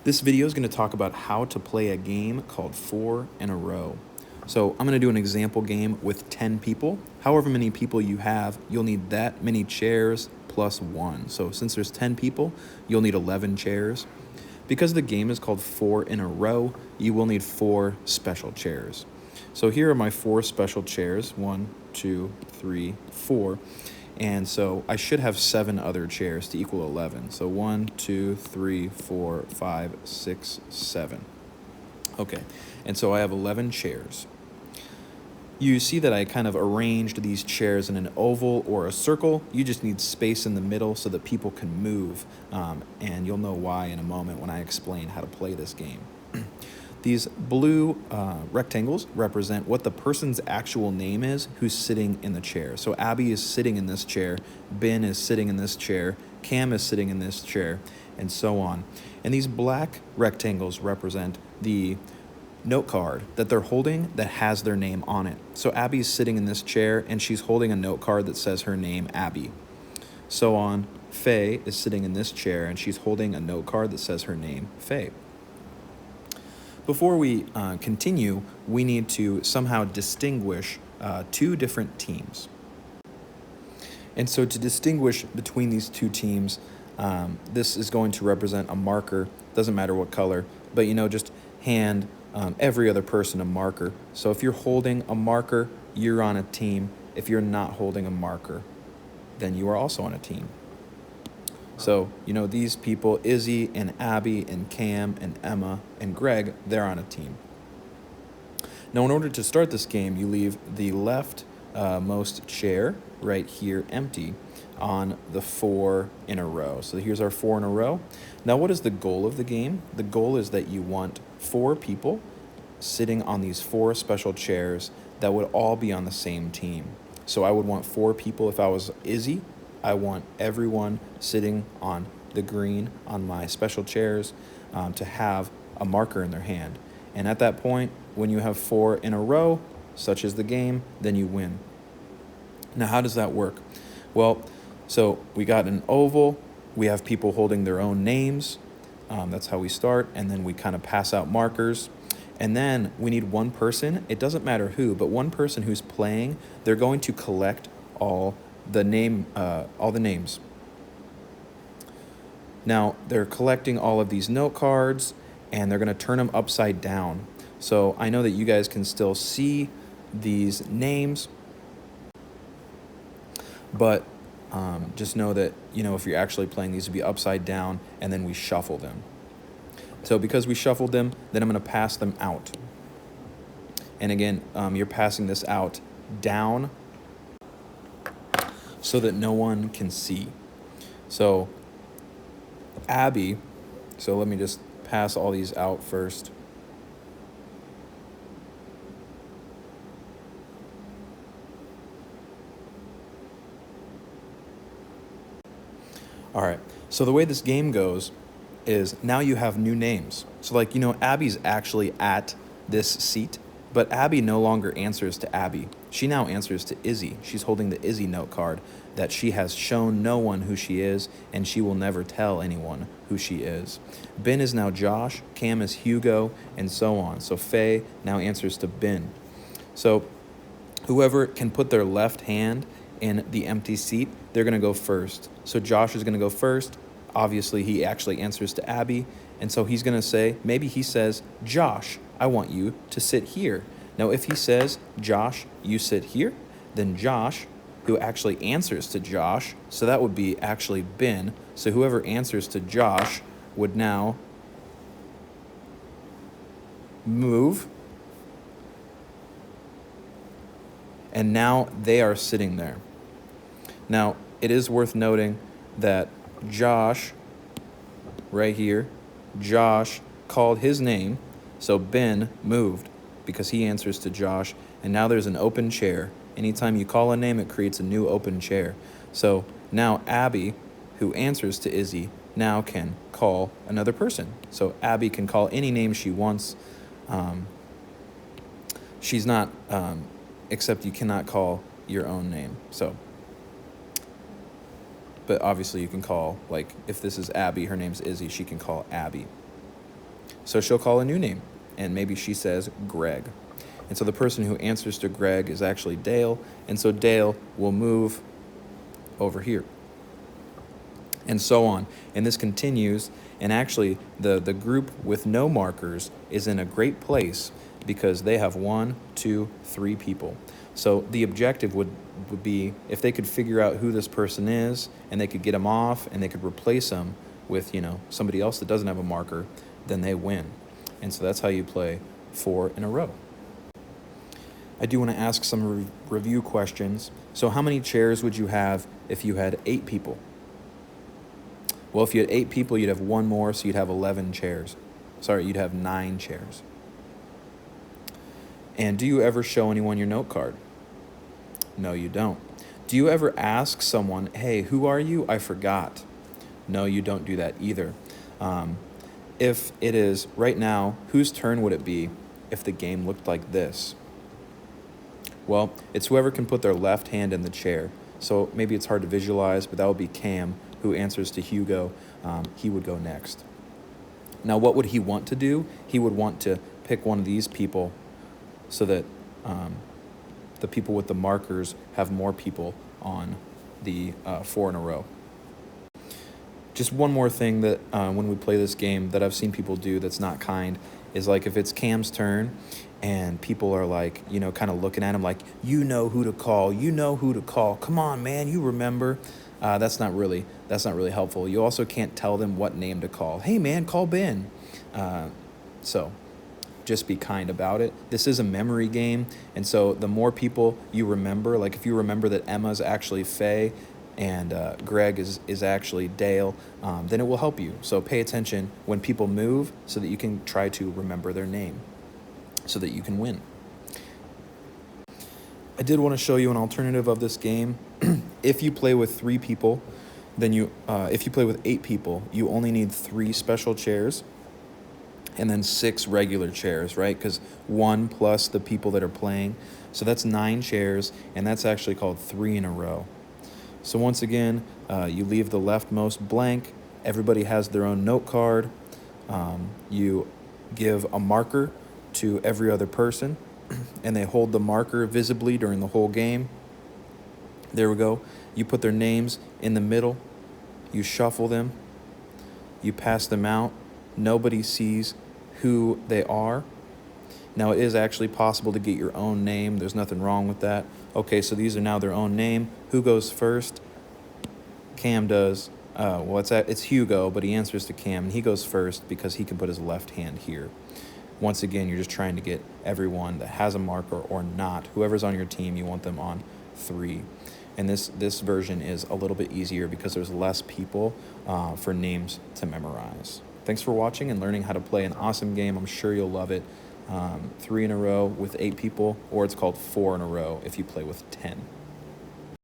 This video is going to talk about how to play a game called 4 in a row. So I'm going to do an example game with 10 people. However many people you have, you'll need that many chairs plus 1. So since there's 10 people, you'll need 11 chairs. Because the game is called 4 in a row, you will need 4 special chairs. So here are my 4 special chairs, 1, 2, 3, 4. And so I should have 7 other chairs to equal 11. So 1, 2, 3, 4, 5, 6, 7. Okay, and so I have 11 chairs. You see that I kind of arranged these chairs in an oval or a circle. You just need space in the middle so that people can move, and you'll know why in a moment when I explain how to play this game. These blue rectangles represent what the person's actual name is who's sitting in the chair. So Abby is sitting in this chair, Ben is sitting in this chair, Cam is sitting in this chair, and so on. And these black rectangles represent the note card that they're holding that has their name on it. So Abby's sitting in this chair and she's holding a note card that says her name, Abby. So on, Faye is sitting in this chair and she's holding a note card that says her name, Faye. Before we continue, we need to somehow distinguish 2 different teams. And so to distinguish between these 2 teams, this is going to represent a marker. Doesn't matter what color, but just hand every other person a marker. So if you're holding a marker, you're on a team. If you're not holding a marker, then you are also on a team. So, these people, Izzy and Abby and Cam and Emma and Greg, they're on a team. Now, in order to start this game, you leave the left most chair right here empty on the 4 in a row. So here's our 4 in a row. Now, what is the goal of the game? The goal is that you want 4 people sitting on these 4 special chairs that would all be on the same team. So I would want 4 people. If I was Izzy, I want everyone sitting on the green on my special chairs to have a marker in their hand. And at that point, when you have 4 in a row, such as the game, then you win. Now, how does that work? Well, so we got an oval. We have people holding their own names. That's how we start. And then we kind of pass out markers. And then we need one person. It doesn't matter who, but one person who's playing, they're going to collect all the names. Now, they're collecting all of these note cards, and they're going to turn them upside down. So I know that you guys can still see these names, but just know that, if you're actually playing, these would be upside down, and then we shuffle them. So because we shuffled them, then I'm going to pass them out. And again, you're passing this out down so that no one can see. So Abby, so let me just pass all these out first. All right, so the way this game goes is now you have new names. So Abby's actually at this seat, but Abby no longer answers to Abby. She now answers to Izzy. She's holding the Izzy note card that she has shown no one who she is, and she will never tell anyone who she is. Ben is now Josh, Cam is Hugo, and so on. So Faye now answers to Ben. So whoever can put their left hand in the empty seat, they're going to go first. So Josh is going to go first. Obviously, he actually answers to Abby, and so he's going to say, maybe he says, Josh, I want you to sit here. Now, if he says, Josh, you sit here, then Josh, who actually answers to Josh, so that would be actually Ben, so whoever answers to Josh would now move, and now they are sitting there. Now, it is worth noting that Josh, right here, Josh called his name, so Ben moved because he answers to Josh, and now there's an open chair. Anytime you call a name, it creates a new open chair. So now Abby, who answers to Izzy, now can call another person. So Abby can call any name she wants. She's not, except you cannot call your own name. But obviously you can call, if this is Abby, her name's Izzy, she can call Abby. So she'll call a new name, and maybe she says Greg. And so the person who answers to Greg is actually Dale, and so Dale will move over here, and so on. And this continues, and actually the group with no markers is in a great place because they have 1, 2, 3 people. So the objective would be if they could figure out who this person is and they could get him off and they could replace him with, somebody else that doesn't have a marker, then they win. And so that's how you play 4 in a row. I do want to ask some review questions. So how many chairs would you have if you had 8 people? Well, if you had 8 people, you'd have 1 more, so you'd have 11 chairs. Sorry, you'd have 9 chairs. And do you ever show anyone your note card? No, you don't. Do you ever ask someone, hey, who are you? I forgot. No, you don't do that either. If it is right now, whose turn would it be if the game looked like this? Well, it's whoever can put their left hand in the chair. So maybe it's hard to visualize, but that would be Cam, who answers to Hugo. He would go next. Now, what would he want to do? He would want to pick one of these people so that the people with the markers have more people on the 4 in a row. Just one more thing that when we play this game that I've seen people do that's not kind is like if it's Cam's turn and people are like, kind of looking at him like, who to call, come on, man, you remember. That's not really helpful. You also can't tell them what name to call. Hey, man, call Ben. So just be kind about it. This is a memory game, and so the more people you remember, like if you remember that Emma's actually Faye and Greg is actually Dale, then it will help you. So pay attention when people move so that you can try to remember their name so that you can win. I did want to show you an alternative of this game. If you play with 3 people, then if you play with 8 people, you only need 3 special chairs and then 6 regular chairs, right? Because 1 plus the people that are playing. So that's 9 chairs, and that's actually called 3 in a row. So once again, you leave the leftmost blank. Everybody has their own note card. You give a marker to every other person, and they hold the marker visibly during the whole game. There we go. You put their names in the middle. You shuffle them. You pass them out. Nobody sees who they are. Now, it is actually possible to get your own name. There's nothing wrong with that. Okay, so these are now their own name. Who goes first? Cam does. It's Hugo, but he answers to Cam, and he goes first because he can put his left hand here. Once again, you're just trying to get everyone that has a marker or not. Whoever's on your team, you want them on 3. And this version is a little bit easier because there's less people for names to memorize. Thanks for watching and learning how to play an awesome game. I'm sure you'll love it. 3 in a row with 8 people, or it's called 4 in a row if you play with 10.